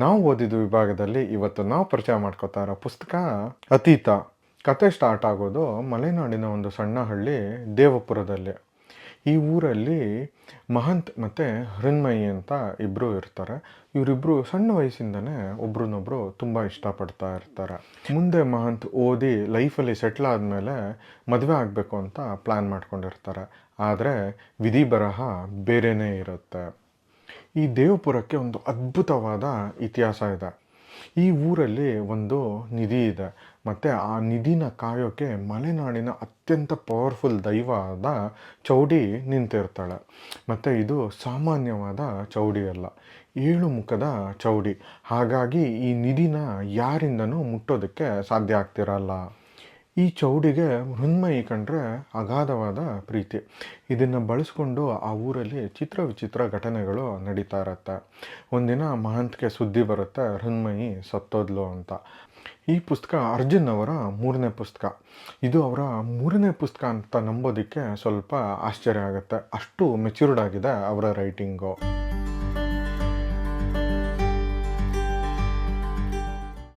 ನಾವು ಓದಿದ ವಿಭಾಗದಲ್ಲಿ ಇವತ್ತು ನಾವು ಪರಿಚಯ ಮಾಡ್ಕೋತಾ ಇರೋ ಪುಸ್ತಕ ಅತೀತ. ಕತೆ ಸ್ಟಾರ್ಟ್ ಆಗೋದು ಮಲೆನಾಡಿನ ಒಂದು ಸಣ್ಣ ಹಳ್ಳಿ ದೇವಪುರದಲ್ಲಿ. ಈ ಊರಲ್ಲಿ ಮಹಂತ್ ಮತ್ತು ಹೃನ್ಮಯಿ ಅಂತ ಇಬ್ಬರು ಇರ್ತಾರೆ. ಇವರಿಬ್ಬರು ಸಣ್ಣ ವಯಸ್ಸಿಂದನೇ ಒಬ್ರನ್ನೊಬ್ರು ತುಂಬ ಇಷ್ಟಪಡ್ತಾ ಇರ್ತಾರೆ. ಮುಂದೆ ಮಹಂತ್ ಓದಿ ಲೈಫಲ್ಲಿ ಸೆಟ್ಲ್ ಆದಮೇಲೆ ಮದುವೆ ಆಗಬೇಕು ಅಂತ ಪ್ಲ್ಯಾನ್ ಮಾಡ್ಕೊಂಡಿರ್ತಾರೆ. ಆದರೆ ವಿಧಿ ಬರಹ ಬೇರೆಯೇ ಇರುತ್ತೆ. ಈ ದೇವಪುರಕ್ಕೆ ಒಂದು ಅದ್ಭುತವಾದ ಇತಿಹಾಸ ಇದೆ. ಈ ಊರಲ್ಲಿ ಒಂದು ನಿಧಿ ಇದೆ ಮತ್ತು ಆ ನಿಧಿನ ಕಾಯೋಕ್ಕೆ ಮಲೆನಾಡಿನ ಅತ್ಯಂತ ಪವರ್ಫುಲ್ ದೈವ ಆದ ಚೌಡಿ ನಿಂತಿರ್ತಾಳೆ. ಮತ್ತು ಇದು ಸಾಮಾನ್ಯವಾದ ಚೌಡಿ ಅಲ್ಲ, 7 ಮುಖದ ಚೌಡಿ. ಹಾಗಾಗಿ ಈ ನಿಧಿನ ಯಾರಿಂದನೂ ಮುಟ್ಟೋದಕ್ಕೆ ಸಾಧ್ಯ ಆಗ್ತಿರಲ್ಲ. ಈ ಚೌಡಿಗೆ ಹೃನ್ಮಯಿ ಕಂಡ್ರೆ ಅಗಾಧವಾದ ಪ್ರೀತಿ. ಇದನ್ನು ಬಳಸ್ಕೊಂಡು ಆ ಊರಲ್ಲಿ ವಿಚಿತ್ರ ಘಟನೆಗಳು ನಡೀತಾ ಇರತ್ತೆ. ಒಂದಿನ ಮಹಂತ್ಗೆ ಸುದ್ದಿ ಬರುತ್ತೆ, ಹೃನ್ಮಯಿ ಸತ್ತೋದ್ಲು ಅಂತ. ಈ ಪುಸ್ತಕ ಅರ್ಜುನ್ ಅವರ 3ನೇ ಪುಸ್ತಕ. ಇದು ಅವರ 3ನೇ ಪುಸ್ತಕ ಅಂತ ನಂಬೋದಕ್ಕೆ ಸ್ವಲ್ಪ ಆಶ್ಚರ್ಯ ಆಗುತ್ತೆ. ಅಷ್ಟು ಮೆಚ್ಯೂರ್ಡ್ ಆಗಿದೆ ಅವರ ರೈಟಿಂಗು.